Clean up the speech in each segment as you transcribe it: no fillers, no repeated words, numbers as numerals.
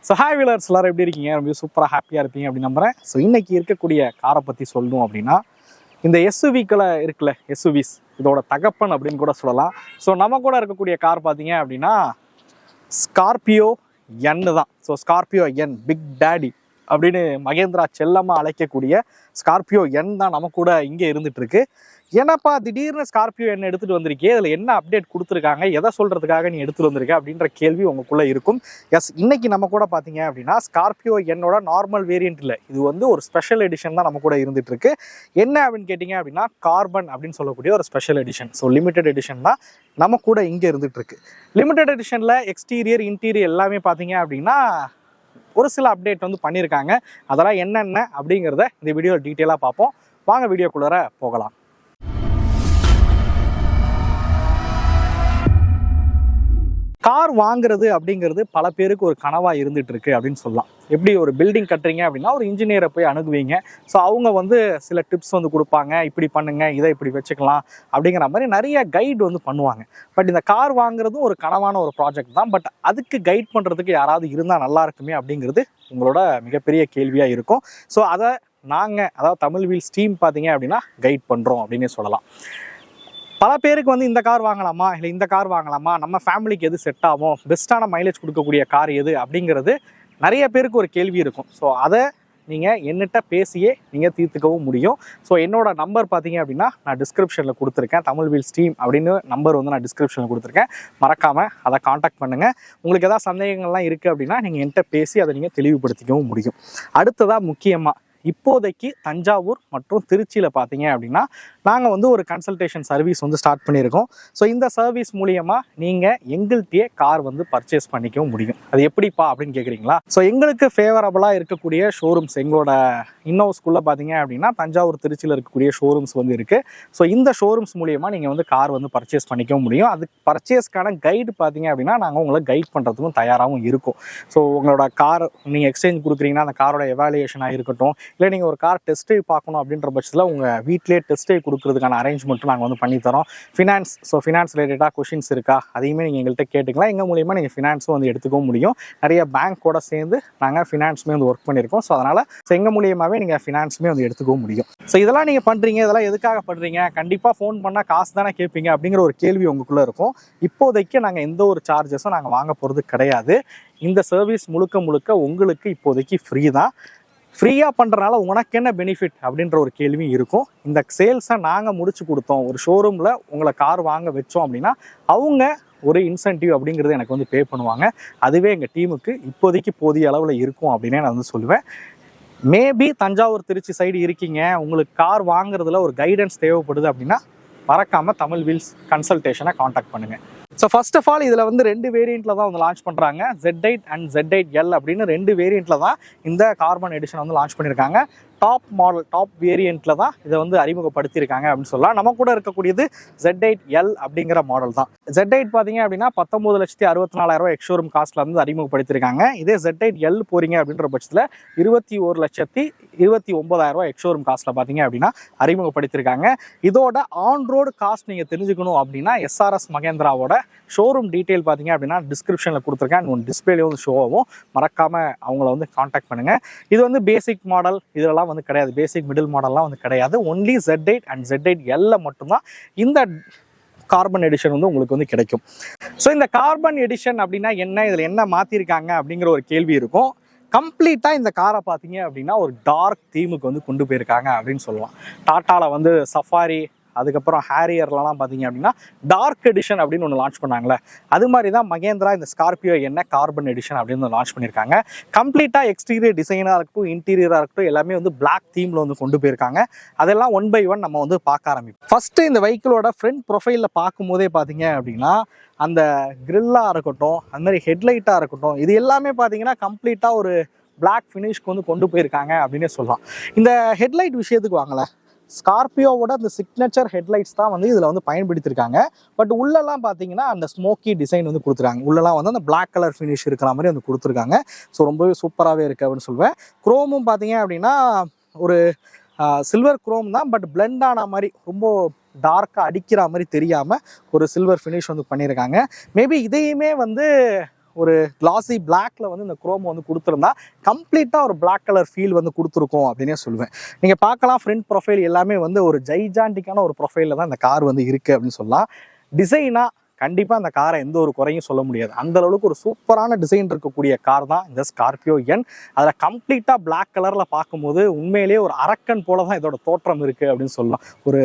So hi wheelers எல்லாரும் எப்படி இருக்கீங்க? ரொம்ப சூப்பராக ஹாப்பியாக இருப்பீங்க அப்படின்னு நம்புறேன். ஸோ இன்னைக்கு இருக்கக்கூடிய காரை பற்றி சொல்லணும் அப்படின்னா, இந்த எஸ்யூவிக்களை இருக்குல்ல, எஸ்யூவிஸ் இதோட தகப்பன் அப்படின்னு கூட சொல்லலாம். ஸோ நம்ம கூட இருக்கக்கூடிய கார் பார்த்தீங்க அப்படின்னா ஸ்கார்பியோ என் தான். So Scorpio N big daddy அப்படின்னு மகேந்திரா செல்லமாக அழைக்கக்கூடிய ஸ்கார்பியோ என் தான் நம்ம கூட இங்கே இருந்துட்டு இருக்கு. ஏன்னாப்பா திடீர்னு ஸ்கார்பியோ என் எடுத்துகிட்டு வந்திருக்கே, இதில் என்ன அப்டேட் கொடுத்துருக்காங்க, எதை சொல்கிறதுக்காக நீ எடுத்துகிட்டு வந்திருக்க அப்படின்ற கேள்வி உங்களுக்குள்ளே இருக்கும். எஸ், இன்னைக்கு நம்ம கூட பார்த்தீங்க அப்படின்னா ஸ்கார்பியோ என்னோட நார்மல் வேரியன்ட் இல்லை, இது வந்து ஒரு ஸ்பெஷல் எடிஷன் தான் நம்ம கூட இருந்துட்டு இருக்கு. என்ன அப்படின்னு கேட்டிங்க அப்படின்னா கார்பன் அப்படின்னு சொல்லக்கூடிய ஒரு special edition. So limited edition தான் நம்ம கூட இங்கே இருந்துட்டு இருக்கு. லிமிடெட் எடிஷனில் எக்ஸ்டீரியர் இன்டீரியர் எல்லாமே பார்த்தீங்க அப்படின்னா ஒரு சில அப்டேட் வந்து பண்ணியிருக்காங்க. அதெல்லாம் என்னென்ன அப்படிங்கிறத இந்த வீடியோ டீட்டெயிலாக பார்ப்போம். வாங்க வீடியோக்குள்ளார போகலாம். கார் வாங்குறது அப்படிங்கிறது பல பேருக்கு ஒரு கனவாக இருந்துட்டு இருக்கு அப்படின்னு சொல்லலாம். எப்படி ஒரு பில்டிங் கட்டுறீங்க அப்படின்னா ஒரு இன்ஜினியரை போய் அணுகுவீங்க. ஸோ அவங்க வந்து சில டிப்ஸ் வந்து கொடுப்பாங்க, இப்படி பண்ணுங்க, இதை இப்படி வச்சுக்கலாம் அப்படிங்கிற மாதிரி நிறைய கைடு வந்து பண்ணுவாங்க. பட் இந்த கார் வாங்குறதும் ஒரு கனவான ஒரு ப்ராஜெக்ட் தான். பட் அதுக்கு கைட் பண்ணுறதுக்கு யாராவது இருந்தால் நல்லா இருக்குமே அப்படிங்கிறது உங்களோட மிகப்பெரிய கேள்வியாக இருக்கும். ஸோ அதை நாங்கள், அதாவது தமிழ் வீல்ஸ் டீம் பார்த்தீங்க அப்படின்னா கைட் பண்ணுறோம் அப்படின்னே சொல்லலாம். பல பேருக்கு வந்து இந்த கார் வாங்கலாமா, இல்லை இந்த கார் வாங்கலாமா, நம்ம ஃபேமிலிக்கு எது செட் ஆகும், பெஸ்ட்டான மைலேஜ் கொடுக்கக்கூடிய கார் எது அப்படிங்கிறது நிறைய பேருக்கு ஒரு கேள்வி இருக்கும். ஸோ அதை நீங்கள் என்னிட்ட பேசியே நீங்கள் தீர்த்துக்கவும் முடியும். ஸோ என்னோட நம்பர் பார்த்தீங்க அப்படின்னா நான் டிஸ்கிரிப்ஷனில் கொடுத்துருக்கேன். தமிழ் வீல்ஸ் டீம் அப்படின்னு நம்பர் வந்து நான் டிஸ்கிரிப்ஷனில் கொடுத்துருக்கேன். மறக்காமல் அதை காண்டாக்ட் பண்ணுங்கள். உங்களுக்கு எதாவது சந்தேகங்கள்லாம் இருக்குது அப்படின்னா நீங்கள் என்கிட்ட பேசி அதை நீங்கள் தெளிவுபடுத்திக்கவும் முடியும். அடுத்ததாக முக்கியமாக இப்போதைக்கு தஞ்சாவூர் மற்றும் திருச்சியில் பார்த்தீங்க அப்படின்னா நாங்கள் வந்து ஒரு கன்சல்டேஷன் சர்வீஸ் வந்து ஸ்டார்ட் பண்ணியிருக்கோம். ஸோ இந்த சர்வீஸ் மூலியமாக நீங்கள் எங்கள்கிட்டயே கார் வந்து பர்ச்சேஸ் பண்ணிக்கவும் முடியும். அது எப்படிப்பா அப்படின்னு கேட்குறீங்களா? ஸோ எங்களுக்கு ஃபேவரபுளாக இருக்கக்கூடிய ஷோரூம்ஸ் எங்களோட இன்னோஸ்குள்ளே பார்த்தீங்க அப்படின்னா தஞ்சாவூர் திருச்சியில் இருக்கக்கூடிய ஷோரூம்ஸ் வந்து இருக்குது. ஸோ இந்த ஷோரூம்ஸ் மூலியமாக நீங்கள் வந்து கார் வந்து பர்ச்சேஸ் பண்ணிக்கவும் முடியும். அது பர்ச்சேஸ்க்கான கைடு பார்த்தீங்க அப்படின்னா நாங்கள் உங்களை கைட் பண்ணுறதுக்கும் தயாராகவும் இருக்கும். ஸோ உங்களோட கார் நீங்கள் எக்ஸ்சேஞ்ச் கொடுக்குறீங்கன்னா அந்த காரோட எவாலுவேஷனாக இருக்கட்டும், இல்லை நீங்கள் ஒரு கார் டெஸ்ட் ட்ரைவ் பார்க்கணும் அப்படின்ற பட்சத்தில் உங்கள் வீட்டிலே டெஸ்ட் ட்ரைவ் கொடுக்குறதுக்கான அரேஞ்ச்மெண்ட்டும் நாங்கள் வந்து பண்ணித்தரோம். ஃபினான்ஸ், ஸோ ஃபினான்ஸ் ரிலேட்டடாக கொஷின்ஸ் இருக்கா அதையுமே நீங்கள் எங்கள்கிட்ட கேட்டுக்கலாம். எங்கள் மூலியமாக நீங்கள் ஃபினான்ஸும் வந்து எடுத்துக்கவும் முடியும். நிறைய பேங்க்கோட சேர்ந்து நாங்கள் ஃபினான்ஸுமே வந்து ஒர்க் பண்ணியிருக்கோம். ஸோ அதனால் எங்கள் மூலியமாகவே நீங்கள் ஃபினான்ஸுமே வந்து எடுத்துக்கவும் முடியும். ஸோ இதெல்லாம் நீங்கள் பண்ணுறீங்க, இதெல்லாம் எதுக்காக பண்ணுறீங்க, கண்டிப்பாக ஃபோன் பண்ணால் காசு தானே கேட்பீங்க அப்படிங்கிற ஒரு கேள்வி உங்களுக்குள்ளே இருக்கும். இப்போதைக்கு நாங்கள் எந்த ஒரு சார்ஜஸும் நாங்கள் வாங்க போகிறது கிடையாது. இந்த சர்வீஸ் முழுக்க முழுக்க உங்களுக்கு இப்போதைக்கு ஃப்ரீ தான். ஃப்ரீயாக பண்ணுறதுனால உனக்கு என்ன பெனிஃபிட் அப்படின்ற ஒரு கேள்வி இருக்கும். இந்த சேல்ஸை நாங்கள் முடிச்சு கொடுத்தோம், ஒரு ஷோரூமில் உங்களை கார் வாங்க வச்சோம் அப்படின்னா அவங்க ஒரு இன்சென்டிவ் அப்படிங்கிறது எனக்கு வந்து பே பண்ணுவாங்க. அதுவே எங்கள் டீமுக்கு இப்போதைக்கு போதிய அளவில் இருக்கும் அப்படின்னே நான் வந்து சொல்லுவேன். மேபி தஞ்சாவூர் திருச்சி சைடு இருக்கீங்க, உங்களுக்கு கார் வாங்குறதுல ஒரு கைடன்ஸ் தேவைப்படுது அப்படின்னா மறக்காமல் தமிழ் வீல்ஸ் கன்சல்டேஷனை காண்டாக்ட் பண்ணுங்கள். ஸோ ஃபர்ஸ்ட் ஆஃப் ஆல் இதில் வந்து 2 வேரியண்ட்டில் தான் வந்து லான்ச் பண்ணுறாங்க. Z8 அண்ட் Z8L அப்படின்னு 2 வேரியண்ட்டில் தான் இந்த கார்பன் எடிஷன் வந்து லான்ச் பண்ணியிருக்காங்க. டாப் மாடல், டாப் வேரியண்ட்டில் தான் இதை வந்து அறிமுகப்படுத்தியிருக்காங்க அப்படின்னு சொல்லலாம். நம்ம கூட இருக்கக்கூடியது Z8L அப்படிங்கிற மாடல் தான். Z8 பார்த்தீங்க அப்படின்னா 19,64,000 எக்ஸ்ஷோரூம் காஸ்ட்டில் வந்து அறிமுகப்படுத்தியிருக்காங்க. இதே Z8L போகிறீங்க அப்படின்ற பட்சத்தில் 21,29,000 எக்ஸ்ஷோரூம் காஸ்ட்டில் பார்த்தீங்க அப்படின்னா அறிமுகப்படுத்தியிருக்காங்க. இதோட ஆன் ரோடு காஸ்ட் நீங்கள் தெரிஞ்சுக்கணும் அப்படின்னா SRS மகேந்திராவோட ஷோரூம் டீட்டெயில் பார்த்தீங்க அப்படின்னா டிஸ்கிரிப்ஷனில் கொடுத்துருக்கேன். ஒன்று டிஸ்பிளே வந்து ஷோ ஆகும், மறக்காமல் அவங்கள வந்து காண்டாக்ட் பண்ணுங்கள். இது வந்து பேசிக் மாடல் இதெல்லாம் வந்து கிடையாது, பேசிக் மிடில் மாடல்லாம் வந்து கிடையாது. ஒன்லி Z8 அண்ட் Z8L மட்டும்தான் இந்த கார்பன் எடிஷன் வந்து உங்களுக்கு வந்து கிடைக்கும். ஸோ இந்த கார்பன் எடிஷன் அப்படின்னா என்ன, இதில் என்ன மாற்றிருக்காங்க அப்படிங்கிற ஒரு கேள்வி இருக்கும். கம்ப்ளீட்டாக இந்த காரை பார்த்தீங்க அப்படின்னா ஒரு டார்க் தீமுக்கு வந்து கொண்டு போயிருக்காங்க அப்படின்னு சொல்லலாம். டாட்டாவில் வந்து சஃபாரி, அதுக்கப்புறம் ஹேரியர்லாம் பார்த்தீங்க அப்படின்னா டார்க் எடிஷன் அப்படின்னு ஒன்று லான்ச் பண்ணாங்களே, அது மாதிரி தான் மகேந்திரா இந்த ஸ்கார்பியோ என்ன கார்பன் எடிஷன் அப்படின்னு லான்ச் பண்ணியிருக்காங்க. கம்ப்ளீட்டாக எக்ஸ்டீரியர் டிசைனாக இருக்கட்டும், இன்டீரியராக இருக்கட்டும், எல்லாமே வந்து பிளாக் தீமில் வந்து கொண்டு போயிருக்காங்க. அதெல்லாம் 1 by 1 நம்ம வந்து பார்க்க ஆரம்பிப்போம். ஃபஸ்ட்டு இந்த வெஹிக்கிளோட ஃப்ரண்ட் ப்ரொஃபைலில் பார்க்கும்போதே பார்த்தீங்க அப்படின்னா அந்த கிரில்லாக இருக்கட்டும், அது மாதிரி ஹெட்லைட்டாக இருக்கட்டும், இது எல்லாமே பார்த்தீங்கன்னா கம்ப்ளீட்டாக ஒரு பிளாக் ஃபினிஷ்க்கு வந்து கொண்டு போயிருக்காங்க அப்படின்னே சொல்லலாம். இந்த ஹெட்லைட் விஷயத்துக்கு வாங்கலை, ஸ்கார்பியோவோட அந்த சிக்னேச்சர் ஹெட்லைட்ஸ் தான் வந்து இதில் வந்து பயன்படுத்தியிருக்காங்க. பட் உள்ளெல்லாம் பார்த்தீங்கன்னா அந்த ஸ்மோக்கி டிசைன் வந்து கொடுத்துருக்காங்க. உள்ளெல்லாம் வந்து அந்த பிளாக் கலர் ஃபினிஷ் இருக்கிற மாதிரி வந்து கொடுத்துருக்காங்க. ஸோ ரொம்பவே சூப்பராகவே இருக்குது அப்படின்னு சொல்லுவேன். குரோமும் பார்த்தீங்க அப்படின்னா ஒரு சில்வர் குரோம் தான், பட் பிளெண்ட் ஆன மாதிரி ரொம்ப டார்க்காக அடிக்கிற மாதிரி தெரியாமல் ஒரு சில்வர் ஃபினிஷ் வந்து பண்ணியிருக்காங்க. மேபி இதையுமே வந்து ஒரு கிளாசி பிளாக்ல வந்து இந்த குரோம் வந்து கொடுத்துருந்தா கம்ப்ளீட்டாக ஒரு பிளாக் கலர் ஃபீல் வந்து கொடுத்துருக்கோம் அப்படின்னே சொல்லுவேன். நீங்கள் பார்க்கலாம் ஃப்ரண்ட் ப்ரொஃபைல் எல்லாமே வந்து ஒரு ஜைஜாண்டிக்கான ஒரு ப்ரொஃபைலில் தான் இந்த கார் வந்து இருக்குது அப்படின்னு சொல்லலாம். டிசைனாக கண்டிப்பாக அந்த காரை எந்த ஒரு குறையும் சொல்ல முடியாது. அந்த அளவுக்கு ஒரு சூப்பரான டிசைன் இருக்கக்கூடிய கார் தான் இந்த ஸ்கார்பியோ என். அதில் கம்ப்ளீட்டாக பிளாக் கலரில் பார்க்கும்போது உண்மையிலேயே ஒரு அரக்கன் போல தான் இதோட தோற்றம் இருக்குது அப்படின்னு சொல்லலாம். ஒரு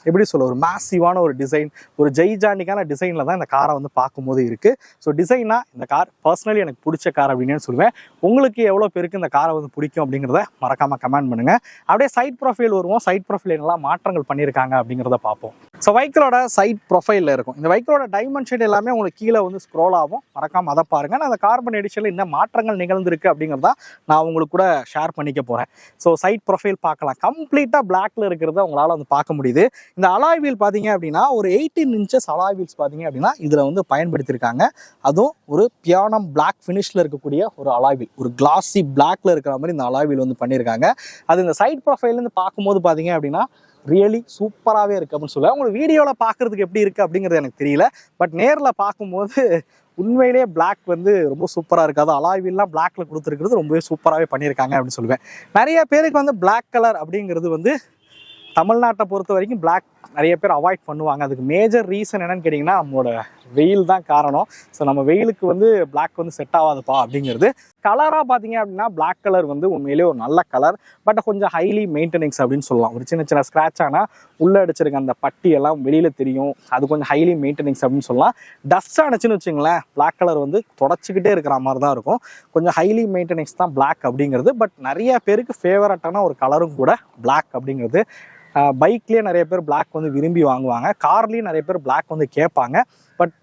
எப்படி சொல்ல, ஒரு மேசிவான ஒரு டிசைன், ஒரு ஜெய்ஜாண்டிக்கான டிசைனில் தான் இந்த காரை வந்து பார்க்கும்போது இருக்குது. ஸோ டிசைனாக இந்த கார் பர்சனலி எனக்கு பிடிச்ச கார் அப்படின்னு சொல்லுவேன். உங்களுக்கு எவ்வளோ பேருக்கு இந்த காரை வந்து பிடிக்கும் அப்படிங்கிறத மறக்காமல் கமெண்ட் பண்ணுங்கள். அப்படியே சைட் ப்ரொஃபைல் வருவோம். சைட் ப்ரொஃபைல் என்னெல்லாம் மாற்றங்கள் பண்ணியிருக்காங்க அப்படிங்கிறத பார்ப்போம். ஸோ வெஹிக்கிளோட சைட் ப்ரொஃபைலில் இருக்கும். இந்த வெஹிக்கிளோட டைமென்ஷன் எல்லாமே உங்களுக்கு கீழே வந்து ஸ்க்ரோல் ஆகும். மறக்காமல் அதை பாருங்கள். நான் அந்த கார்பன் எடிஷனில் என்ன மாற்றங்கள் நிகழ்ந்திருக்கு அப்படிங்கிறத நான் உங்களுக்கு கூட ஷேர் பண்ணிக்க போகிறேன். ஸோ சைட் ப்ரொஃபைல் பார்க்கலாம். கம்ப்ளீட்டாக பிளாக்ல இருக்கிறத உங்களால் வந்து பார்க்க முடியுது. இந்த அலாய் வீல் பார்த்தீங்க அப்படின்னா ஒரு 18 இன்ச்சஸ் அலாய் வீல்ஸ் பார்த்தீங்க அப்படின்னா இதில் வந்து பயன்படுத்தியிருக்காங்க. அதுவும் ஒரு பியானம் பிளாக் ஃபினிஷில் இருக்கக்கூடிய ஒரு அலாய் வீல், ஒரு கிளாசி பிளாக்ல இருக்கிற மாதிரி இந்த அலாய் வீல் வந்து பண்ணியிருக்காங்க. அது இந்த சைட் ப்ரொஃபைல்லேருந்து பார்க்கும்போது பார்த்தீங்க அப்படின்னா ரியலி சூப்பராகவே இருக்குது அப்படின்னு சொல்லுவேன். உங்களுக்கு வீடியோவில் பார்க்குறதுக்கு எப்படி இருக்குது அப்படிங்கிறது எனக்கு தெரியல. பட் நேரில் பார்க்கும்போது உண்மையிலேயே பிளாக் வந்து ரொம்ப சூப்பராக இருக்குது. அது அலாய் வீல்லாம் பிளாக்ல கொடுத்துருக்கிறது ரொம்பவே சூப்பராகவே பண்ணியிருக்காங்க அப்படின்னு சொல்லுவேன். நிறைய பேருக்கு வந்து பிளாக் கலர் அப்படிங்கிறது வந்து தமிழ்நாட்டை பொறுத்த வரைக்கும் பிளாக் நிறைய பேர் அவாய்ட் பண்ணுவாங்க. அதுக்கு மேஜர் ரீசன் என்னன்னு கேட்டிங்கன்னா நம்மளோட வெயில் தான் காரணம். ஸோ நம்ம வெயிலுக்கு வந்து பிளாக் வந்து செட் ஆகாதுப்பா அப்படிங்கிறது. கலராக பார்த்தீங்க அப்படின்னா பிளாக் கலர் வந்து உண்மையிலேயே ஒரு நல்ல கலர். பட் கொஞ்சம் ஹைலி மெயின்டெனன்ஸ் அப்படின்னு சொல்லலாம். ஒரு சின்ன சின்ன ஸ்க்ராட்ச் ஆனால் உள்ளே அடிச்சிருக்க அந்த பட்டி எல்லாம் வெளியில் தெரியும். அது கொஞ்சம் ஹைலி மெயின்டெனன்ஸ் அப்படின்னு சொல்லலாம். டஸ்ட் ஆனிச்சுன்னு வச்சுங்களேன், பிளாக் கலர் வந்து தொடச்சிக்கிட்டே இருக்கிற மாதிரி தான் இருக்கும். கொஞ்சம் ஹைலி மெயின்டெனன்ஸ் தான் பிளாக் அப்படிங்கிறது. பட் நிறைய பேருக்கு ஃபேவரட்டான ஒரு கலரும் கூட பிளாக் அப்படிங்கிறது. பைக்லேயே நிறைய பேர் பிளாக் வந்து விரும்பி வாங்குவாங்க. கார்லேயும் நிறைய பேர் பிளாக் வந்து கேட்பாங்க. பட்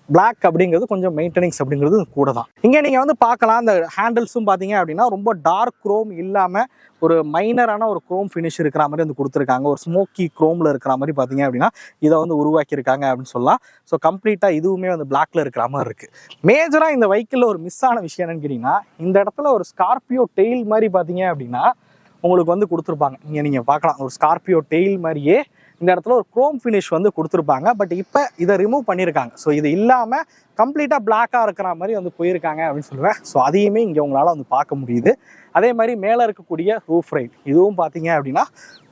பிளாக் அப்படிங்கிறது கொஞ்சம் மெயின்டெனன்ஸ் அப்படிங்கிறது கூட தான். இங்கே நீங்கள் வந்து பார்க்கலாம், அந்த ஹேண்டில்ஸும் பார்த்தீங்க அப்படின்னா ரொம்ப டார்க் குரோம் இல்லாமல் ஒரு மைனரான ஒரு குரோம் ஃபினிஷ் இருக்கிற மாதிரி வந்து கொடுத்துருக்காங்க. ஒரு ஸ்மோக்கி குரோமில் இருக்கிற மாதிரி பார்த்தீங்க அப்படின்னா இதை வந்து உருவாக்கியிருக்காங்க அப்படின்னு சொல்லலாம். ஸோ கம்ப்ளீட்டாக இதுவுமே வந்து பிளாக்ல இருக்கிற மாதிரி இருக்குது. மேஜராக இந்த வெஹிக்கிளில் ஒரு மிஸ் ஆன விஷயம் என்னன்னு கேட்டிங்கன்னா, இந்த இடத்துல ஒரு ஸ்கார்பியோ டெயில் மாதிரி பார்த்தீங்க அப்படின்னா உங்களுக்கு வந்து கொடுத்துருப்பாங்க. இங்கே நீங்கள் பார்க்கலாம், ஒரு ஸ்கார்பியோ டெயில் மாதிரியே இந்த இடத்துல ஒரு குரோம் ஃபினிஷ் வந்து கொடுத்துருப்பாங்க. பட் இப்போ இதை ரிமூவ் பண்ணியிருக்காங்க. ஸோ இது இல்லாமல் கம்ப்ளீட்டாக பிளாக்காக இருக்கிற மாதிரி வந்து போயிருக்காங்க அப்படின்னு சொல்லுவேன். ஸோ அதையுமே இங்கே உங்களால் வந்து பார்க்க முடியுது. அதே மாதிரி மேலே இருக்கக்கூடிய ரூஃப் ரைட் இதுவும் பார்த்தீங்க அப்படின்னா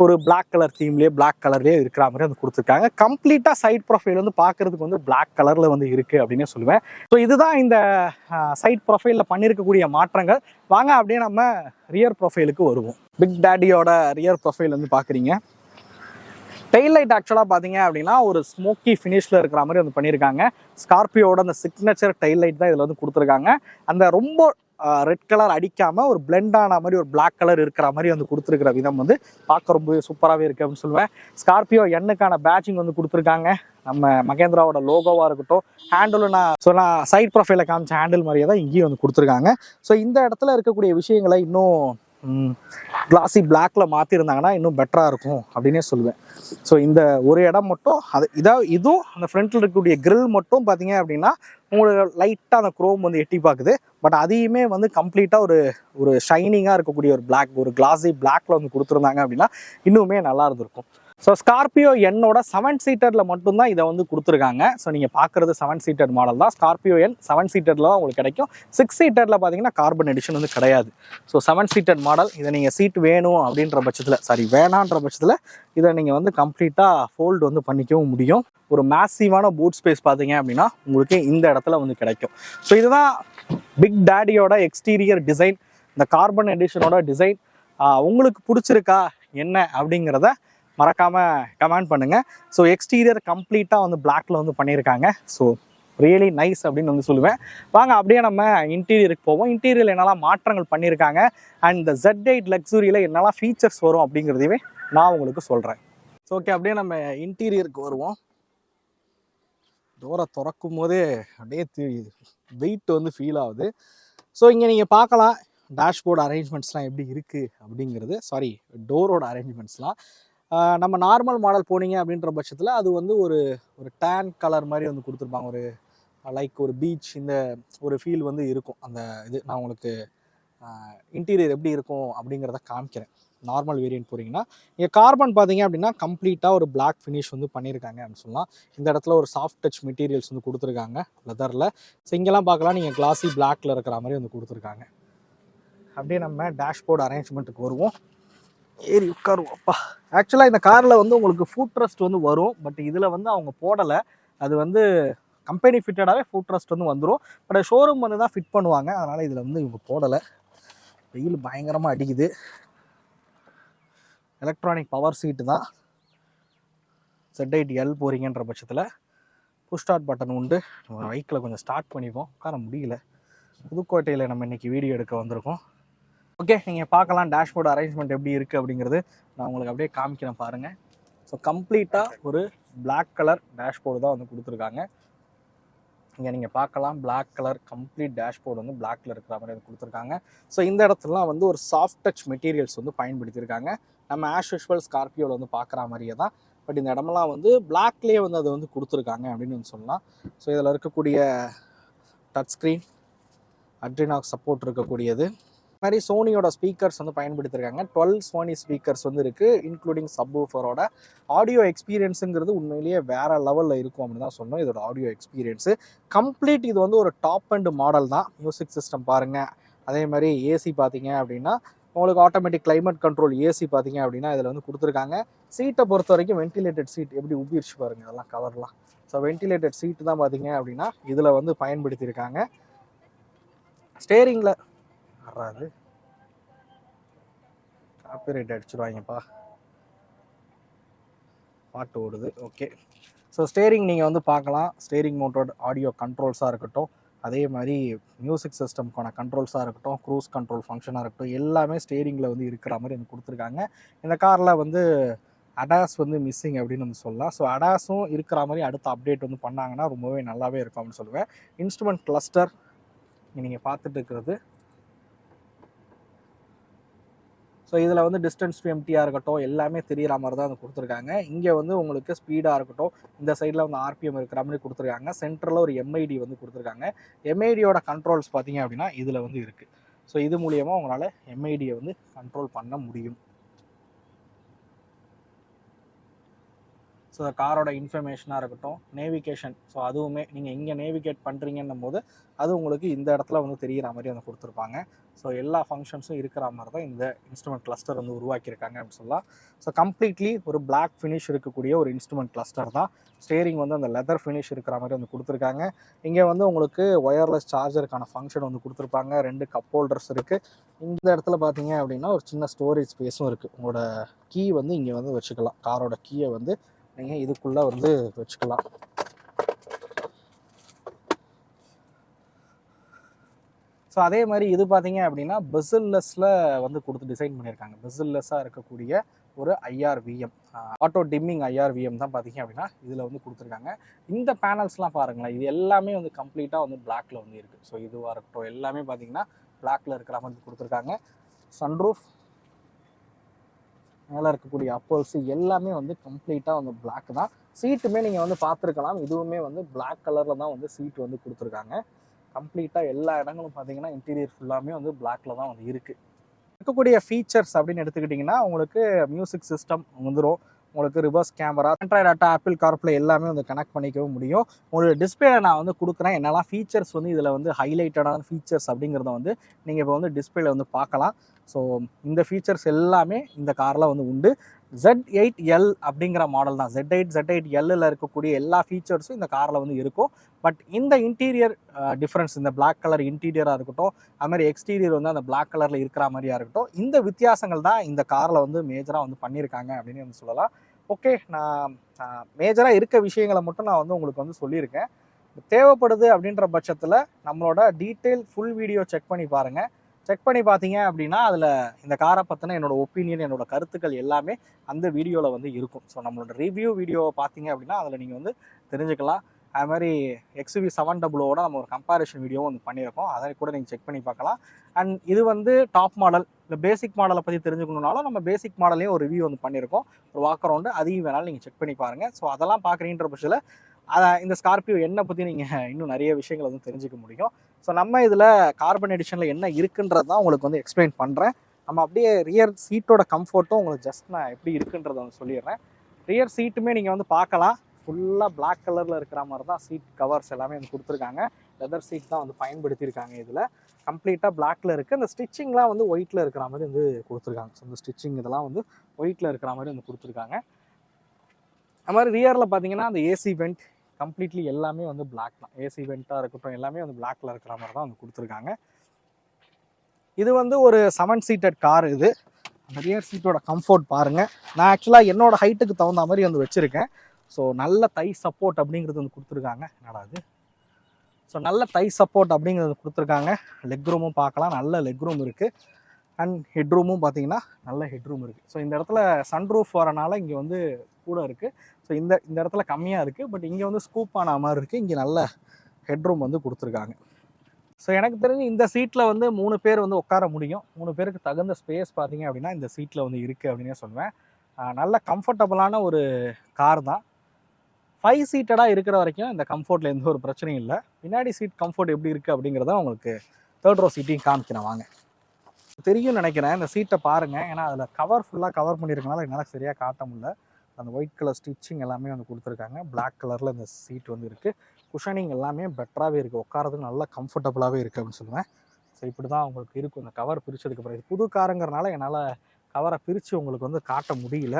ஒரு பிளாக் கலர் தீம்லேயே பிளாக் கலர்லேயே இருக்கிற மாதிரி வந்து கொடுத்துருக்காங்க. கம்ப்ளீட்டாக சைட் ப்ரொஃபைல் வந்து பார்க்குறதுக்கு வந்து பிளாக் கலரில் வந்து இருக்குது அப்படின்னே சொல்லுவேன். ஸோ இதுதான் இந்த சைட் ப்ரொஃபைலில் பண்ணியிருக்கக்கூடிய மாற்றங்கள். வாங்க அப்படியே நம்ம ரியர் ப்ரொஃபைலுக்கு வருவோம். பிக் டேடியோட ரியர் ப்ரொஃபைல் வந்து பார்க்குறீங்க. டெயில் லைட் ஆக்சுவலாக பார்த்தீங்க அப்படின்னா ஒரு ஸ்மோக்கி ஃபினிஷில் இருக்கிற மாதிரி வந்து பண்ணியிருக்காங்க. ஸ்கார்பியோட அந்த சிக்னேச்சர் டெயில் லைட் தான் இதில் வந்து கொடுத்துருக்காங்க. அந்த ரொம்ப ரெட் கலர் அடிக்காமல் ஒரு பிளெண்ட் ஆன மாதிரி ஒரு பிளாக் கலர் இருக்கிற மாதிரி வந்து கொடுத்துருக்கிற விதம் வந்து பார்க்க ரொம்ப சூப்பராகவே இருக்குது அப்படின்னு சொல்லுவேன். ஸ்கார்பியோ எண்ணுக்கான பேட்சிங் வந்து கொடுத்துருக்காங்க. நம்ம மகேந்திராவோட லோகோவாக இருக்கட்டும், ஹேண்டிலும் நான் சைட் ப்ரொஃபைலில் காமிச்ச ஹேண்டில் மாதிரியே தான் இங்கேயும் வந்து கொடுத்துருக்காங்க. ஸோ இந்த இடத்துல இருக்கக்கூடிய விஷயங்களை இன்னும் கிளாசி பிளாக்ல மாற்றிருந்தாங்கன்னா இன்னும் பெட்டராக இருக்கும் அப்படின்னே சொல்லுவேன். ஸோ இந்த ஒரு இடம் மட்டும் இதுவும் அந்த ஃப்ரண்ட்டில் இருக்கக்கூடிய கிரில் மட்டும் பார்த்தீங்க அப்படின்னா உங்களுக்கு லைட்டாக அந்த குரோம் வந்து எட்டி பார்க்குது. பட் அதையுமே வந்து கம்ப்ளீட்டாக ஒரு ஷைனிங்காக இருக்கக்கூடிய ஒரு பிளாக், ஒரு கிளாசி பிளாக்ல வந்து கொடுத்துருந்தாங்க அப்படின்னா இன்னுமே நல்லா இருந்திருக்கும். ஸோ ஸ்கார்பியோ என்னோட 7 சீட்டரில் மட்டும்தான் இதை வந்து கொடுத்துருக்காங்க. ஸோ நீங்கள் பார்க்குறது 7 சீட்டர் மாடல் தான். ஸ்கார்பியோ என் 7 சீட்டரில் தான் உங்களுக்கு கிடைக்கும். 6 சீட்டரில் பார்த்தீங்கன்னா கார்பன் எடிஷன் வந்து கிடையாது. So 7 seater model. இதை நீங்கள் சீட் வேணும் அப்படின்ற பட்சத்தில் வேணான்ற பட்சத்தில் இதை நீங்கள் வந்து கம்ப்ளீட்டாக ஃபோல்டு வந்து பண்ணிக்கவும் முடியும். ஒரு மேசிவான பூட் ஸ்பேஸ் பார்த்தீங்க அப்படின்னா உங்களுக்கு இந்த இடத்துல வந்து கிடைக்கும். ஸோ இதுதான் பிக் டேடியோட எக்ஸ்டீரியர் டிசைன், இந்த கார்பன் எடிஷனோட டிசைன். உங்களுக்கு பிடிச்சிருக்கா என்ன அப்படிங்கிறத மறக்காமல் கமெண்ட் பண்ணுங்கள். ஸோ எக்ஸ்டீரியர் கம்ப்ளீட்டாக வந்து பிளாக்ல வந்து பண்ணியிருக்காங்க. ஸோ ரியலி நைஸ் அப்படின்னு வந்து சொல்லுவேன். வாங்க அப்படியே நம்ம இன்டீரியருக்கு போவோம். இன்டீரியரில் என்னெல்லாம் மாற்றங்கள் பண்ணியிருக்காங்க அண்ட் இந்த Z8 லக்ஸுரியில் என்னெல்லாம் ஃபீச்சர்ஸ் வரும் அப்படிங்கிறதையுமே நான் உங்களுக்கு சொல்கிறேன். ஸோ ஓகே, அப்படியே நம்ம இன்டீரியருக்கு வருவோம். டோரை திறக்கும் போதே அப்படியே வெயிட் வந்து ஃபீல் ஆகுது. ஸோ இங்கே நீங்கள் பார்க்கலாம் டேஷ்போர்டு அரேஞ்ச்மெண்ட்ஸ்லாம் எப்படி இருக்குது அப்படிங்கிறது. டோரோட அரேஞ்ச்மெண்ட்ஸ்லாம் நம்ம நார்மல் மாடல் போனீங்க அப்படின்ற பட்சத்தில் அது வந்து ஒரு டேன் கலர் மாதிரி வந்து கொடுத்துருப்பாங்க. ஒரு லைக் ஒரு பீச் இந்த ஒரு ஃபீல் வந்து இருக்கும். அந்த இது நான் உங்களுக்கு இன்டீரியர் எப்படி இருக்கும் அப்படிங்கிறத காமிக்கிறேன். நார்மல் வேரியன்ட் போகிறீங்கன்னா. இங்கே கார்பன் பார்த்தீங்க அப்படின்னா கம்ப்ளீட்டாக ஒரு பிளாக் ஃபினிஷ் வந்து பண்ணியிருக்காங்க அப்படின்னு சொல்லலாம். இந்த இடத்துல ஒரு சாஃப்ட் டச் மெட்டீரியல்ஸ் வந்து கொடுத்துருக்காங்க லெதரில். ஸோ இங்கெல்லாம் பார்க்கலாம் நீங்கள் கிளாஸி பிளாக்ல இருக்கிற மாதிரி வந்து கொடுத்துருக்காங்க. அப்படியே நம்ம டேஷ்போர்டு அரேஞ்ச்மெண்ட்டுக்கு வருவோம். ஏறி உட்காருவோம். அப்பா, ஆக்சுவலாக இந்த காரில் வந்து உங்களுக்கு ஃபுட் ரெஸ்ட் வந்து வரும். பட் இதில் வந்து அவங்க போடலை. அது வந்து கம்பெனி ஃபிட்டடாகவே ஃபுட் ரெஸ்ட் வந்து வந்துடும். பட் ஷோரூம் வந்து தான் ஃபிட் பண்ணுவாங்க. அதனால் இதில் வந்து இவங்க போடலை. வெயில் பயங்கரமாக அடிக்குது. எலக்ட்ரானிக் பவர் சீட்டு தான். Z8L போகிறீங்கன்ற பட்சத்தில் புஷ் ஸ்டார்ட் பட்டன் உண்டு. நம்ம பைக்கில் கொஞ்சம் ஸ்டார்ட் பண்ணிப்போம். உட்கார முடியல. புதுக்கோட்டையில் நம்ம இன்றைக்கி வீடியோ எடுக்க வந்திருக்கோம். ஓகே, நீங்கள் பார்க்கலாம் டேஷ்போர்டு அரேஞ்ச்மெண்ட் எப்படி இருக்குது அப்படிங்கிறது. நான் உங்களுக்கு அப்படியே காமிக்கிறேன் பாருங்கள். ஸோ கம்ப்ளீட்டாக ஒரு பிளாக் கலர் டேஷ்போர்டு தான் வந்து கொடுத்துருக்காங்க. இங்கே நீங்கள் பார்க்கலாம் பிளாக் கலர் கம்ப்ளீட் டேஷ்போர்டு வந்து பிளாக்ல இருக்கிற மாதிரி வந்து கொடுத்துருக்காங்க. ஸோ இந்த இடத்துலலாம் வந்து ஒரு சாஃப்ட் டச் மெட்டீரியல்ஸ் வந்து பயன்படுத்தியிருக்காங்க. நம்ம ஆஸ் யூஷுவல் ஸ்கார்பியோவில் வந்து பார்க்குற மாதிரியே தான். பட் இந்த இடமெல்லாம் வந்து பிளாக்லேயே வந்து அதை வந்து கொடுத்துருக்காங்க அப்படின்னு வந்து சொல்லலாம். ஸோ இதில் இருக்கக்கூடிய டச் ஸ்க்ரீன் அட்ரினாக்ஸ் சப்போர்ட் இருக்கக்கூடியது. இது மாதிரி சோனியோட ஸ்பீக்கர்ஸ் வந்து பயன்படுத்தியிருக்காங்க. 12 சோனி ஸ்பீக்கர்ஸ் வந்து இருக்குது, இன்க்ளூடிங் சப்வூஃபரோட. ஆடியோ எக்ஸ்பீரியன்ஸுங்கிறது உண்மையிலேயே வேறு லெவலில் இருக்கும் அப்படின்னு தான் சொன்னோம். இதோட ஆடியோ எக்ஸ்பீரியன்ஸு கம்ப்ளீட் இது வந்து ஒரு டாப் அண்ட் மாடல் தான். மியூசிக் சிஸ்டம் பாருங்கள். அதே மாதிரி ஏசி பார்த்தீங்க அப்படின்னா உங்களுக்கு ஆட்டோமேட்டிக் கிளைமேட் கண்ட்ரோல் ஏசி பார்த்தீங்க அப்படின்னா இதில் வந்து கொடுத்துருக்காங்க. சீட்டை பொறுத்த வரைக்கும் வென்டிலேட்டட் சீட் எப்படி உப்பிடுச்சு பாருங்கள், அதெல்லாம் கவர்லாம். ஸோ வென்டிலேட்டட் சீட்டு தான் பார்த்தீங்க அப்படின்னா இதில் வந்து பயன்படுத்தியிருக்காங்க. ஸ்டேரிங்கில் வராது, காப்பிரைட் அடிச்சுடுவாங்கப்பா, பாட்டு ஓடுது. ஓகே, ஸோ ஸ்டேரிங் நீங்கள் வந்து பார்க்கலாம். ஸ்டேரிங் மவுண்டட் ஆடியோ கண்ட்ரோல்ஸாக இருக்கட்டும், அதே மாதிரி மியூசிக் சிஸ்டம்க்கான கண்ட்ரோல்ஸாக இருக்கட்டும், க்ரூஸ் கண்ட்ரோல் ஃபங்க்ஷனாக இருக்கட்டும், எல்லாமே ஸ்டேரிங்கில் வந்து இருக்கிற மாதிரி எனக்கு கொடுத்துருக்காங்க. இந்த காரில் வந்து அடாஸ் வந்து மிஸ்ஸிங் அப்படின்னு வந்து சொல்லலாம். ஸோ அடாஸும் இருக்கிற மாதிரி அடுத்த அப்டேட் வந்து பண்ணாங்கன்னா ரொம்பவே நல்லாவே இருக்கும் அப்படின்னு சொல்லுவேன். இன்ஸ்ட்ருமெண்ட் கிளஸ்டர் நீங்கள் பார்த்துட்டு இருக்கிறது. ஸோ இதில் வந்து டிஸ்டன்ஸ் டு எம்டியாக இருக்கட்டும் எல்லாமே தெரிகிற மாதிரி தான் வந்து கொடுத்துருக்காங்க. இங்கே வந்து உங்களுக்கு ஸ்பீடாக இருக்கட்டும், இந்த சைடில் வந்து ஆர்பிஎம் இருக்கிற மாதிரி கொடுத்துருக்காங்க. சென்டரில் ஒரு எம்ஐடி வந்து கொடுத்துருக்காங்க. எம்ஐடியோட கண்ட்ரோல்ஸ் பார்த்தீங்க அப்படின்னா இதில் வந்து இருக்குது. ஸோ இது மூலியமாக உங்களால் எம்ஐடியை வந்து கண்ட்ரோல் பண்ண முடியும். ஸோ காரோட இன்ஃபர்மேஷனாக இருக்கட்டும், நேவிகேஷன், ஸோ அதுவுமே நீங்கள் இங்கே நேவிகேட் பண்ணுறீங்கன்னும் போது அது உங்களுக்கு இந்த இடத்துல வந்து தெரிகிற மாதிரி வந்து கொடுத்துருப்பாங்க. ஸோ எல்லா ஃபங்க்ஷன்ஸும் இருக்கிற மாதிரி தான் இந்த இன்ஸ்ட்ருமெண்ட் கிளஸ்டர் வந்து உருவாக்கியிருக்காங்க அப்படின்னு சொல்லலாம். ஸோ கம்ப்ளீட்லி ஒரு பிளாக் ஃபினிஷ் இருக்கக்கூடிய ஒரு இன்ஸ்ட்ருமெண்ட் கிளஸ்டர் தான். ஸ்டேரிங் வந்து அந்த லெதர் ஃபினிஷ் இருக்கிற மாதிரி வந்து கொடுத்துருக்காங்க. இங்கே வந்து உங்களுக்கு ஒயர்லெஸ் சார்ஜருக்கான ஃபங்க்ஷன் வந்து கொடுத்துருப்பாங்க. 2 கப் ஹோல்டர்ஸ் இருக்குது. இந்த இடத்துல பார்த்தீங்க அப்படின்னா ஒரு சின்ன ஸ்டோரேஜ் ஸ்பேஸும் இருக்குது. உங்களோட கீ வந்து இங்கே வந்து வச்சுக்கலாம். காரோட கீயை வந்து நீங்கள் இதுக்குள்ளே வந்து வச்சுக்கலாம். ஸோ அதே மாதிரி இது பார்த்தீங்க அப்படின்னா பெசில்லெஸ்ஸில் வந்து கொடுத்து டிசைன் பண்ணியிருக்காங்க. பெசில்லெஸ்ஸாக இருக்கக்கூடிய ஒரு ஐஆர்விஎம், ஆட்டோ டிம்மிங் ஐஆர்விஎம் தான் பார்த்தீங்க அப்படின்னா இதில் வந்து கொடுத்துருக்காங்க. இந்த பேனல்ஸ்லாம் பாருங்களேன், இது எல்லாமே வந்து கம்ப்ளீட்டாக வந்து பிளாக்ல வந்து இருக்குது. ஸோ இதுவாக இருக்கட்டும் எல்லாமே பார்த்தீங்கன்னா பிளாக்ல இருக்கிற மாதிரி கொடுத்துருக்காங்க. சன்ரூஃப், மேலே இருக்கக்கூடிய அப்போல்ஸு எல்லாமே வந்து கம்ப்ளீட்டாக வந்து பிளாக் தான். சீட்டுமே நீங்கள் வந்து பார்த்துருக்கலாம், இதுவுமே வந்து பிளாக் கலரில் தான் வந்து சீட்டு வந்து கொடுத்துருக்காங்க. கம்ப்ளீட்டாக எல்லா இடங்களும் பார்த்தீங்கன்னா இன்டீரியர் ஃபுல்லாமே வந்து பிளாக்ல தான் வந்து இருக்குது. இருக்கக்கூடிய ஃபீச்சர்ஸ் அப்படின்னு எடுத்துக்கிட்டிங்கன்னா உங்களுக்கு மியூசிக் சிஸ்டம் வந்துடும், உங்களுக்கு reverse camera, Android auto, apple CarPlay எல்லாமே வந்து கனெக்ட் பண்ணிக்கவும் முடியும். ஒரு டிஸ்பிளே நான் வந்து கொடுக்குறேன், என்னெல்லாம் ஃபீச்சர்ஸ் வந்து இதில் வந்து ஹைலைட்டடான ஃபீச்சர்ஸ் அப்படிங்கிறத வந்து நீங்கள் இப்போ வந்து டிஸ்பிளேல வந்து பார்க்கலாம். ஸோ இந்த ஃபீச்சர்ஸ் எல்லாமே இந்த காரில் வந்து உண்டு. Z8L அப்படிங்கிற மாடல் தான். Z8Lல இருக்கக்கூடிய எல்லா ஃபீச்சர்ஸும் இந்த காரில் வந்து இருக்கும். பட் இந்த இன்டீரியர் டிஃப்ரென்ஸ், இந்த பிளாக் கலர் இன்டீரியராக இருக்கட்டும், அதுமாதிரி எக்ஸ்டீரியர் வந்து அந்த பிளாக் கலரில் இருக்கிற மாதிரியாக இருக்கட்டும், இந்த வித்தியாசங்கள் தான் இந்த காரில் வந்து மேஜராக வந்து பண்ணியிருக்காங்க அப்படின்னு வந்து சொல்லலாம். ஓகே, நான் மேஜராக இருக்க விஷயங்களை மட்டும் நான் வந்து உங்களுக்கு வந்து சொல்லியிருக்கேன். தேவைப்படுது அப்படின்ற பட்சத்தில் நம்மளோட டீட்டெயில் ஃபுல் வீடியோ செக் பண்ணி பாருங்கள். செக் பண்ணி பார்த்தீங்க அப்படின்னா அதில் இந்த காரை பற்றின என்னோட ஒப்பீனியன், என்னோட கருத்துக்கள் எல்லாமே அந்த வீடியோவில் வந்து இருக்கும். ஸோ நம்மளோட ரிவ்யூ வீடியோவை பார்த்தீங்க அப்படின்னா அதில் நீங்கள் வந்து தெரிஞ்சுக்கலாம். அது மாதிரி XUV 700ஓட நம்ம ஒரு கம்பேரிஷன் வீடியோவும் வந்து பண்ணியிருக்கோம், அதை கூட நீங்கள் செக் பண்ணி பார்க்கலாம். அண்ட் இது வந்து டாப் மாடல், இல்லை பேசிக் மாடலை பற்றி தெரிஞ்சுக்கணுன்னாலும் நம்ம பேசிக் மாடலையும் ஒரு ரிவ்யூ வந்து பண்ணியிருக்கோம், ஒரு வாக் அரவுண்டு, அதையும் வேணாலும் நீங்கள் செக் பண்ணி பாருங்கள். ஸோ அதெல்லாம் பார்க்குறீன்ற பட்சத்தில் இந்த ஸ்கார்பியோ என்ன பற்றி நீங்கள் இன்னும் நிறைய விஷயங்கள் வந்து தெரிஞ்சுக்க முடியும். ஸோ நம்ம இதில் கார்பன் எடிஷனில் என்ன இருக்குன்றது தான் உங்களுக்கு வந்து எக்ஸ்பிளைன் பண்ணுறேன். நம்ம அப்படியே ரியர் சீட்டோட கம்ஃபர்ட்டும் உங்களுக்கு ஜஸ்ட் நான் எப்படி இருக்குன்றதை வந்து சொல்லிடுறேன். ரியர் சீட்டுமே நீங்கள் வந்து பார்க்கலாம், ஃபுல்லாக பிளாக் கலரில் இருக்கிற மாதிரி தான் சீட் கவர்ஸ் எல்லாமே வந்து கொடுத்துருக்காங்க. லெதர் சீட் தான் வந்து பயன்படுத்தியிருக்காங்க. இதில் கம்ப்ளீட்டாக பிளாக்ல இருக்குது. அந்த ஸ்டிச்சிங்லாம் வந்து ஒயிட்டில் இருக்கிற மாதிரி வந்து கொடுத்துருக்காங்க. ஸோ இந்த ஸ்டிச்சிங் இதெல்லாம் வந்து ஒயிட்டில் இருக்கிற மாதிரி வந்து கொடுத்துருக்காங்க. அது மாதிரி ரியரில் பார்த்தீங்கன்னா அந்த ஏசி வெண்ட் கம்ப்ளீட்லி எல்லாமே வந்து பிளாக் தான். ஏசி வெண்ட்டாக இருக்கட்டும் எல்லாமே வந்து பிளாக்ல இருக்கிற மாதிரி தான் வந்து கொடுத்துருக்காங்க. இது வந்து ஒரு 7 சீட்டட் கார். இது அந்த ரியர் சீட்டோட கம்ஃபர்ட் பாருங்கள். நான் ஆக்சுவலாக என்னோட ஹைட்டுக்கு தகுந்த மாதிரி வந்து வச்சுருக்கேன். ஸோ நல்ல தை சப்போர்ட் அப்படிங்கிறது வந்து கொடுத்துருக்காங்க. என்னடா இது, ஸோ நல்ல தை சப்போர்ட் அப்படிங்கிறது கொடுத்துருக்காங்க. லெக் ரூமும் பார்க்கலாம், நல்ல லெக் ரூம் இருக்குது. அண்ட் ஹெட் ரூமும் பார்த்தீங்கன்னா நல்ல ஹெட் ரூம் இருக்குது. ஸோ இந்த இடத்துல சன்ரூஃப் வரனால இங்கே வந்து கூட இருக்குது. ஸோ இந்த இடத்துல கம்மியாக இருக்குது, பட் இங்கே வந்து ஸ்கூப் ஆன மாதிரி இருக்குது. இங்கே நல்ல ஹெட் ரூம் வந்து கொடுத்துருக்காங்க. ஸோ எனக்கு தெரிஞ்சு இந்த சீட்டில் வந்து 3 பேர் வந்து உட்கார முடியும். 3 பேருக்கு தகுந்த ஸ்பேஸ் பார்த்தீங்க அப்படின்னா இந்த சீட்டில் வந்து இருக்குது அப்படின்னே சொல்லுவேன். நல்ல கம்ஃபர்டபுளான ஒரு கார் தான். 5 சீட்டடாக இருக்கிற வரைக்கும் இந்த கம்ஃபர்ட்டில் எந்த ஒரு பிரச்சனையும் இல்லை. பின்னாடி சீட் கம்ஃபர்ட் எப்படி இருக்குது அப்படிங்கிறத உங்களுக்கு 3rd row சீட்டையும் காமிக்கிறேன் வாங்க. தெரியும் நினைக்கிறேன், இந்த சீட்டை பாருங்கள். ஏன்னா அதில் கவர் ஃபுல்லாக கவர் பண்ணியிருக்கனால என்னால் சரியாக காட்ட முடியல. அந்த ஒயிட் கலர் ஸ்டிச்சிங் எல்லாமே வந்து கொடுத்துருக்காங்க. பிளாக் கலரில் இந்த சீட் வந்து இருக்குது. குஷனிங் எல்லாமே பெட்டராகவே இருக்குது, உட்காரதுக்கு நல்லா கம்ஃபர்டபுளாகவே இருக்குது அப்படின்னு சொல்லுவேன். ஸோ இப்படி தான் உங்களுக்கு இருக்கும் இந்த கவர் பிரித்ததுக்கு அப்புறம். இது புது காருங்கிறனால என்னால் கவரை பிரித்து உங்களுக்கு வந்து காட்ட முடியல.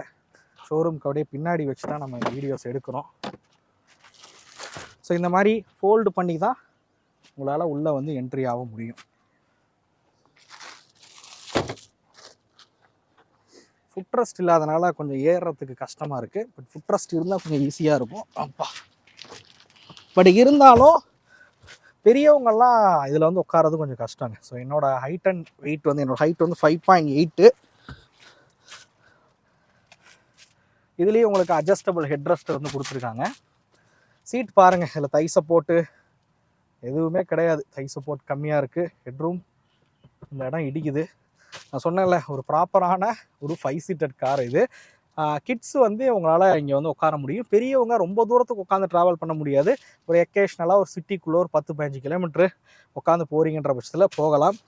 ஷோரூம்க்கு அப்படியே பின்னாடி வச்சு தான் நம்ம இந்த வீடியோஸ் எடுக்கிறோம். ஸோ இந்த மாதிரி ஃபோல்டு பண்ணி தான் உங்களால் உள்ளே வந்து என்ட்ரி ஆக முடியும். ஃபுட்ரெஸ்ட் இல்லாதனால கொஞ்சம் ஏறுறதுக்கு கஷ்டமாக இருக்குது. பட் ஃபுட்ரெஸ்ட் இருந்தால் கொஞ்சம் ஈஸியாக இருக்கும். அப்பா, பட் இருந்தாலும் பெரியவங்கெல்லாம் இதில் வந்து உட்காரது கொஞ்சம் கஷ்டங்க. ஸோ என்னோடய ஹைட் அண்ட் வெயிட் வந்து என்னோடய ஹைட் வந்து 5.8. இதுலேயும் உங்களுக்கு அட்ஜஸ்டபிள் ஹெட்ரெஸ்ட் வந்து கொடுத்துருக்காங்க. சீட் பாருங்கள், இதில் தை சப்போர்ட்டு எதுவுமே கிடையாது. தை சப்போர்ட் கம்மியாக இருக்குது. ஹெட்ரூம் இந்த இடம் இடிக்குது. நான் சொன்னேன்ல, ஒரு ப்ராப்பரான ஒரு 5 சீட்டட் கார் இது. கிட்ஸ் வந்து உங்களால் இங்கே வந்து உட்கார முடியும். பெரியவங்க ரொம்ப தூரத்துக்கு உட்காந்து ட்ராவல் பண்ண முடியாது. ஒரு எக்கேஷ்னலாக ஒரு சிட்டிக்குள்ளே ஒரு 10-15 கிலோமீட்ரு உட்காந்து போகிறீங்கன்ற பட்சத்தில் போகலாம்.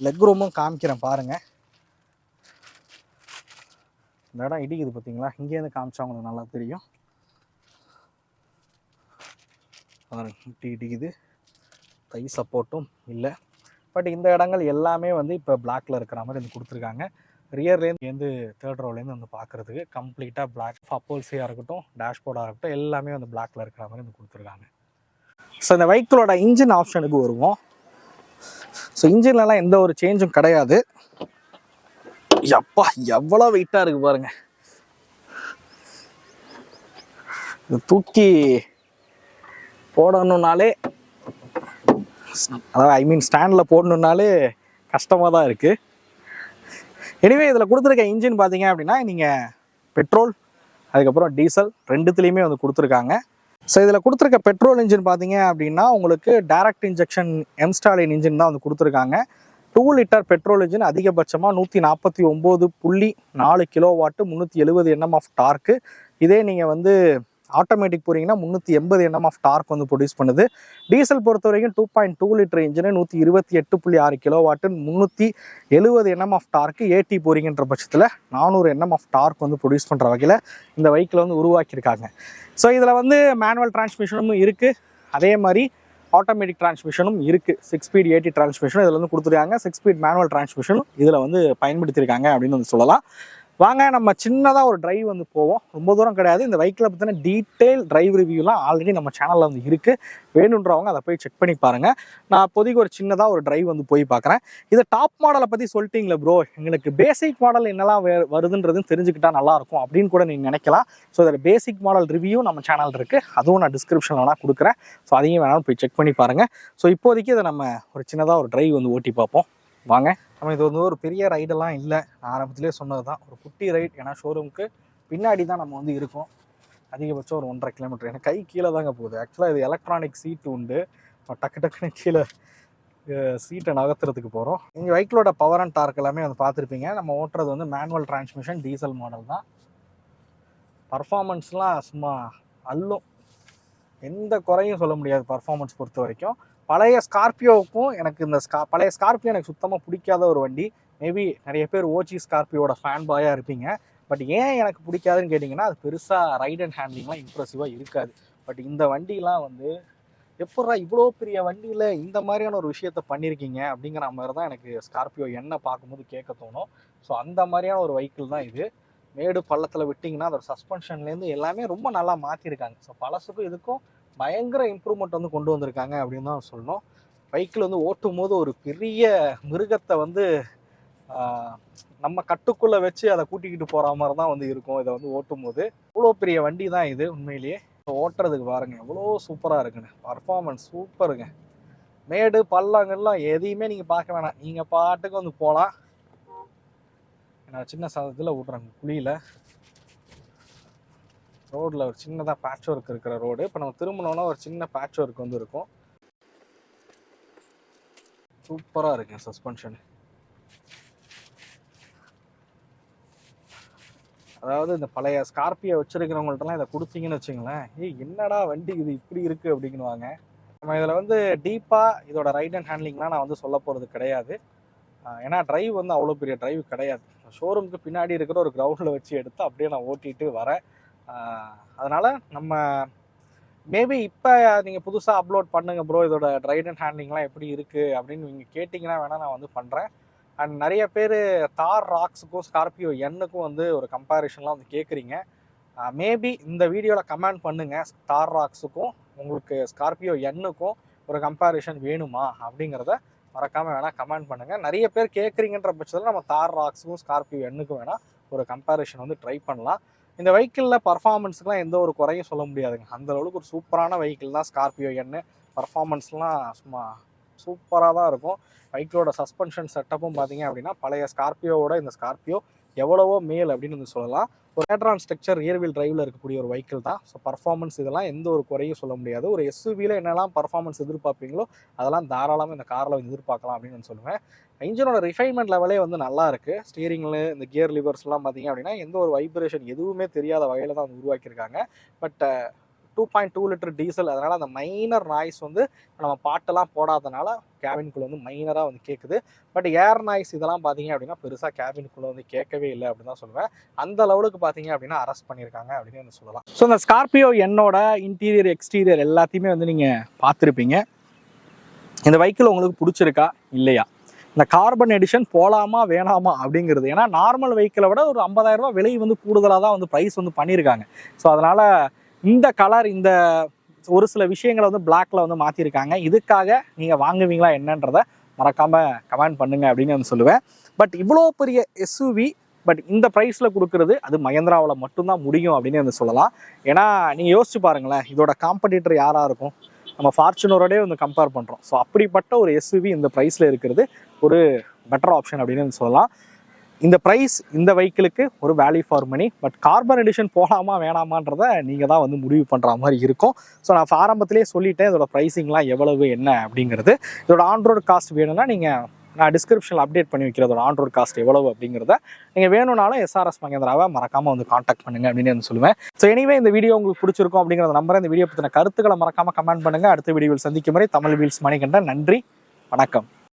லெக் ரூமும் காமிக்கிறேன் பாருங்கள். இந்த இடம் இடிக்குது பார்த்தீங்களா, இங்கேருந்து காமிச்சா உங்களுக்கு நல்லா தெரியும். பாருங்க, இடிக்குது. தை சப்போர்ட்டும் இல்லை. பட் இந்த இடங்கள் எல்லாமே வந்து இப்போ பிளாக்ல இருக்கிற மாதிரி வந்து கொடுத்துருக்காங்க. ரியர்லேருந்து 3rd rowலேருந்து வந்து பார்க்குறதுக்கு கம்ப்ளீட்டாக பிளாக். அப்போல்சியாக இருக்கட்டும், டேஷ்போர்டாக இருக்கட்டும், எல்லாமே வந்து பிளாக்ல இருக்கிற மாதிரி வந்து கொடுத்துருக்காங்க. ஸோ இந்த வெஹிக்கிளோட இன்ஜின் ஆப்ஷனுக்கு வருவோம். ஸோ இன்ஜின்லலாம் எந்த ஒரு சேஞ்சும் கிடையாது. எப்பா எவ்வளோ வெயிட்டாக இருக்குது பாருங்க. தூக்கி போடணுன்னாலே, அதாவது ஐ மீன் ஸ்டாண்டில் போடணுன்னாலே கஷ்டமாக தான் இருக்குது. எனிவே இதில் கொடுத்துருக்க இன்ஜின் பார்த்தீங்க அப்படின்னா நீங்கள் பெட்ரோல் அதுக்கப்புறம் டீசல் ரெண்டுத்துலேயுமே வந்து கொடுத்துருக்காங்க. ஸோ இதில் கொடுத்துருக்க பெட்ரோல் இன்ஜின் பார்த்தீங்க அப்படின்னா உங்களுக்கு டைரக்ட் இன்ஜெக்ஷன் எம்ஸ்டாலின் இன்ஜின் தான் வந்து கொடுத்துருக்காங்க. 2 லிட்டர் பெட்ரோல் இன்ஜின், அதிகபட்சமாக 149.4 கிலோவாட்டு, 370 Nm ஆஃப் டார்க்கு. இதே நீங்கள் வந்து ஆட்டோமேட்டிக் போகிறீங்கன்னா 380 Nm ஆஃப் டார்க் வந்து ப்ரொடியூஸ் பண்ணுது. டீசல் பொறுத்த வரைக்கும் 2.2 litre engine, 128.6 kilowatt, 370 Nm of torque. AT போகிறீங்கன்ற பட்சத்தில் 400 Nm ஆஃப் டார்க் வந்து ப்ரொடியூஸ் பண்ணுற வகையில் இந்த வெஹிக்கிளை வந்து உருவாக்கியிருக்காங்க. ஸோ இதில் வந்து மேனுவல் டிரான்ஸ்மிஷனும் இருக்குது, அதே மாதிரி ஆட்டோமேட்டிக் டிரான்ஸ்மிஷனும் இருக்குது. 6 ஸ்பீட் ஏடி டிரான்ஸ்மிஷனும் இதில் வந்து கொடுத்துருக்காங்க. 6 ஸ்பீட் மேனுவல் டிரான்ஸ்மிஷனும் இதில் வந்து பயன்படுத்தியிருக்காங்க அப்படின்னு வந்து சொல்லலாம். வாங்க நம்ம சின்னதாக ஒரு டிரைவ் வந்து போவோம். ரொம்ப தூரம் கிடையாது. இந்த வெஹிக்கிளை பற்றின டீட்டெயில் டிரைவ் ரிவ்யூலாம் ஆல்ரெடி நம்ம சேனலில் வந்து இருக்குது. வேணுன்றவங்க அதை போய் செக் பண்ணி பாருங்கள். நான் இப்போதைக்கு ஒரு சின்னதாக ஒரு டிரைவ் வந்து போய் பார்க்குறேன். இதை டாப் மாடலை பற்றி சொல்லிட்டீங்களே ப்ரோ, எங்களுக்கு பேசிக் மாடல் என்னெல்லாம் வருதுன்றதுன்னு தெரிஞ்சுக்கிட்டா நல்லாயிருக்கும் அப்படின்னு கூட நீங்கள் நினைக்கலாம். ஸோ இதில் பேசிக் மாடல் ரிவ்யூ நம்ம சேனல் இருக்குது, அதுவும் நான் டிஸ்கிரிப்ஷனில் வேணால் கொடுக்குறேன். ஸோ அதையும் வேணாலும் போய் செக் பண்ணி பாருங்கள். ஸோ இப்போதைக்கு இதை நம்ம ஒரு சின்னதாக ஒரு டிரைவ் வந்து ஓட்டி பார்ப்போம் வாங்க. நம்ம இது வந்து ஒரு பெரிய ரைடெல்லாம் இல்லை, நான் ஆரம்பத்திலே சொன்னது தான், ஒரு குட்டி ரைட். ஏன்னா ஷோரூமுக்கு பின்னாடி தான் நம்ம வந்து இருக்கோம். அதிகபட்சம் ஒரு 1.5 கிலோமீட்டர். எனக்கு கை கீழே தாங்க போகுது. ஆக்சுவலாக இது எலக்ட்ரானிக் சீட்டு உண்டு, டக்கு டக்குன்னு கீழே சீட்டை நகர்த்துறதுக்கு போகிறோம். இங்கே வெஹிக்கிளோட பவர் அண்ட் டார்க் எல்லாமே வந்து பார்த்துருப்பீங்க. நம்ம ஓட்டுறது வந்து மேனுவல் டிரான்ஸ்மிஷன் டீசல் மாடல் தான். பர்ஃபார்மன்ஸ்லாம் சும்மா அல்லும், எந்த குறையும் சொல்ல முடியாது பர்ஃபார்மன்ஸ் பொறுத்த வரைக்கும். பழைய ஸ்கார்பியோவுக்கும் எனக்கு இந்த பழைய ஸ்கார்பியோ எனக்கு சுத்தமாக பிடிக்காத ஒரு வண்டி. மேபி நிறைய பேர் ஓஜி ஸ்கார்பியோட ஃபேன் பாயாக இருப்பீங்க. பட் ஏன் எனக்கு பிடிக்காதுன்னு கேட்டிங்கன்னா, அது பெருசாக ரைட் அண்ட் ஹேண்ட்லிங்லாம் இம்ப்ரெசிவாக இருக்காது. பட் இந்த வண்டிலாம் வந்து எப்பட்றா இவ்வளோ பெரிய வண்டியில் இந்த மாதிரியான ஒரு விஷயத்த பண்ணியிருக்கீங்க அப்படிங்கிற மாதிரி தான் எனக்கு ஸ்கார்பியோ எண்ணெய் பார்க்கும்போது கேட்க தோணும். ஸோ அந்த மாதிரியான ஒரு வெஹிக்கிள் தான் இது. மேடு பள்ளத்தில் விட்டிங்கன்னா அதோட சஸ்பென்ஷன்லேருந்து எல்லாமே ரொம்ப நல்லா மாற்றிருக்காங்க. ஸோ பழசுக்கும் இதுக்கும் பயங்கர இம்ப்ரூவ்மெண்ட் வந்து கொண்டு வந்திருக்காங்க அப்படின்னு தான் சொல்லணும். பைக்கில் வந்து ஓட்டும் போது ஒரு பெரிய மிருகத்தை வந்து நம்ம கட்டுக்குள்ளே வச்சு அதை கூட்டிக்கிட்டு போகிற மாதிரி தான் வந்து இருக்கும் இதை வந்து ஓட்டும் போது. அவ்வளோ பெரிய வண்டி தான் இது உண்மையிலேயே. ஓட்டுறதுக்கு பாருங்கள் எவ்வளோ சூப்பராக இருக்குன்னு, பர்ஃபார்மன்ஸ் சூப்பருங்க. மேடு பள்ளங்கள்லாம் எதையுமே நீங்கள் பார்க்க வேணாம், நீங்கள் பாட்டுக்கு வந்து போகலாம். நான் சின்ன இதில் விட்றேங்க குழியில், ரோடில் ஒரு சின்னதாக பேட்ச் ஒர்க் இருக்கிற ரோடு. இப்போ நம்ம திரும்பினோன்னா ஒரு சின்ன பேட்ச் ஒர்க் வந்து இருக்கும். சூப்பராக இருக்குங்க சஸ்பென்ஷனு. அதாவது இந்த பழைய ஸ்கார்பியோ வச்சுருக்கிறவங்கள்ட்டலாம் இதை கொடுத்தீங்கன்னு வச்சுங்களேன், என்னடா வண்டி இது இப்படி இருக்குது அப்படின்னுவாங்க. நம்ம இதில் வந்து டீப்பாக இதோட ரைட் அண்ட் ஹேண்ட்லிங்லாம் நான் வந்து சொல்ல போகிறது கிடையாது. ஏன்னா டிரைவ் வந்து அவ்வளோ பெரிய டிரைவ் கிடையாது. ஷோரூமுக்கு பின்னாடி இருக்கிற ஒரு கிரவுண்டில் வச்சு எடுத்து அப்படியே நான் ஓட்டிகிட்டு வரேன். அதனால் நம்ம மேபி இப்போ நீங்கள் புதுசாக அப்லோட் பண்ணுங்க ப்ரோ, இதோட ரைட் அண்ட் ஹேண்ட்லிங்லாம் எப்படி இருக்குது அப்படின்னு நீங்கள் கேட்டிங்கன்னா வேணால் நான் வந்து பண்ணுறேன். அண்ட் நிறைய பேர் தார் ராக்ஸுக்கும் ஸ்கார்பியோ எண்ணுக்கும் வந்து ஒரு கம்பேரிஷன்லாம் வந்து கேட்குறீங்க. மேபி இந்த வீடியோவில் கமெண்ட் பண்ணுங்கள், தார் ராக்ஸுக்கும் உங்களுக்கு ஸ்கார்பியோ எண்ணுக்கும் ஒரு கம்பேரிஷன் வேணுமா அப்படிங்கிறத மறக்காமல் வேணால் கமெண்ட் பண்ணுங்கள். நிறைய பேர் கேட்குறீங்கன்ற பட்சத்தில் நம்ம தார் ராக்ஸுக்கும் ஸ்கார்பியோ எண்ணுக்கும் வேணால் ஒரு கம்பேரிஷன் வந்து ட்ரை பண்ணலாம். இந்த வெஹிக்கிளில் பர்ஃபார்மன்ஸுக்குலாம் எந்த ஒரு குறையும் சொல்ல முடியாதுங்க. அந்தளவுக்கு ஒரு சூப்பரான வெஹிக்கிள் தான் ஸ்கார்பியோ எண்ணு. பர்ஃபார்மன்ஸ்லாம் சும்மா சூப்பராக தான் இருக்கும். பைக்கோட சஸ்பென்ஷன் செட்டப்பும் பார்த்தீங்க அப்படின்னா பழைய ஸ்கார்பியோவோட இந்த ஸ்கார்பியோ எவ்வளவோ மேல் அப்படின்னு வந்து சொல்லலாம். ஒரு ஏட்ரான் ஸ்ட்ரக்சர் ரியர் வீல் டிரைவில் இருக்கக்கூடிய ஒரு வெஹிக்கிள் தான். ஸோ பர்ஃபார்மன்ஸ் இதெல்லாம் எந்த ஒரு குறையும் சொல்ல முடியாது. ஒரு எஸ்யூவியில் என்னெல்லாம் பர்ஃபார்மன்ஸ் எதிர்பார்ப்பீங்களோ அதெல்லாம் தாராளமாக இந்த காரில் வந்து எதிர்பார்க்கலாம் அப்படின்னு நான் சொல்லுவேன். இன்ஜினோட ரிஃபைன்மெண்ட் லெவலே வந்து நல்லா இருக்குது. ஸ்டீரிங்கில் இந்த கியர் லிவர்ஸ்லாம் பார்த்தீங்க அப்படின்னா எந்த ஒரு வைப்ரேஷன் எதுவுமே தெரியாத வகையில் தான் வந்து உருவாக்கியிருக்காங்க. பட் 2.2 லிட்டர் டீசல், அதனால் அந்த மைனர் நாய்ஸ் வந்து நம்ம பாட்டெல்லாம் போடாதனால கேபின்குள்ளே வந்து மைனராக வந்து கேட்குது. பட் ஏர் நாய்ஸ் இதெல்லாம் பார்த்தீங்க அப்படின்னா பெருசாக கேபின்குள்ளே வந்து கேட்கவே இல்லை அப்படின்னு தான் சொல்லுவேன். அந்த லெவலுக்கு பார்த்தீங்க அப்படின்னா அரெஸ்ட் பண்ணியிருக்காங்க அப்படின்னு வந்து சொல்லலாம். ஸோ இந்த ஸ்கார்பியோ என்னோட இன்டீரியர் எக்ஸ்டீரியர் எல்லாத்தையுமே வந்து நீங்கள் பார்த்துருப்பீங்க. இந்த வெஹிக்கிள் உங்களுக்கு பிடிச்சிருக்கா இல்லையா? இந்த கார்பன் எடிஷன் போகலாமா வேணாமா அப்படிங்கிறது, ஏன்னா நார்மல் வெஹிக்கிளை விட ஒரு 50,000 ரூபா விலை வந்து கூடுதலாக தான் வந்து ப்ரைஸ் வந்து பண்ணியிருக்காங்க. ஸோ அதனால் இந்த கலர், இந்த ஒரு சில விஷயங்களை வந்து பிளாக்ல வந்து மாற்றிருக்காங்க. இதுக்காக நீங்கள் வாங்குவீங்களா என்னன்றதை மறக்காமல் கமெண்ட் பண்ணுங்க அப்படின்னு வந்து சொல்லுவேன். பட் இவ்வளோ பெரிய எஸ்யூவி பட் இந்த ப்ரைஸில் கொடுக்குறது அது மஹேந்திராவில் மட்டும்தான் முடியும் அப்படின்னு வந்து சொல்லலாம். ஏன்னா நீங்கள் யோசிச்சு பாருங்களேன், இதோட காம்படிட்டர் யாராக இருக்கும்? நம்ம ஃபார்ச்சுனரோடே வந்து கம்பேர் பண்ணுறோம். ஸோ அப்படிப்பட்ட ஒரு எஸ்யூவி இந்த ப்ரைஸில் இருக்கிறது ஒரு பெட்டர் ஆப்ஷன் அப்படின்னு வந்து சொல்லலாம். இந்த ப்ரைஸ் இந்த வெஹிக்கிளுக்கு ஒரு value for money. But carbon edition போகலாமா வேணாமான்றதை நீங்கள் தான் வந்து முடிவு பண்ணுற மாதிரி இருக்கும். ஸோ நான் ஆரம்பத்திலே சொல்லிட்டேன் இதோட ப்ரைஸிங்லாம் எவ்வளவு என்ன அப்படிங்கிறது. இதோட ஆன்ரோடு காஸ்ட் வேணும்னா நான் டிஸ்கிரிப்ஷனில் அப்டேட் பண்ணி வைக்கிறேன். அதோட ஆன்ரோடு காஸ்ட் எவ்வளவு அப்படிங்கிறத நீங்கள் வேணும்னாலும் எஸ்ஆர்எஸ் மகேந்திராவை மறக்காமல் வந்து காண்டாக்ட் பண்ணுங்க அப்படின்னு வந்து சொல்லுவேன். ஸோ எனிவே இந்த வீடியோ உங்களுக்கு பிடிச்சிருக்கும் அப்படிங்கிறத நம்புறேன். இந்த வீடியோ பற்றின கருத்துக்களை மறக்காமல் கமெண்ட் பண்ணுங்கள். அடுத்த வீடியோவில் சந்திக்கும் வரை தமிழ் வீல்ஸ் மணிகண்டன். நன்றி, வணக்கம்.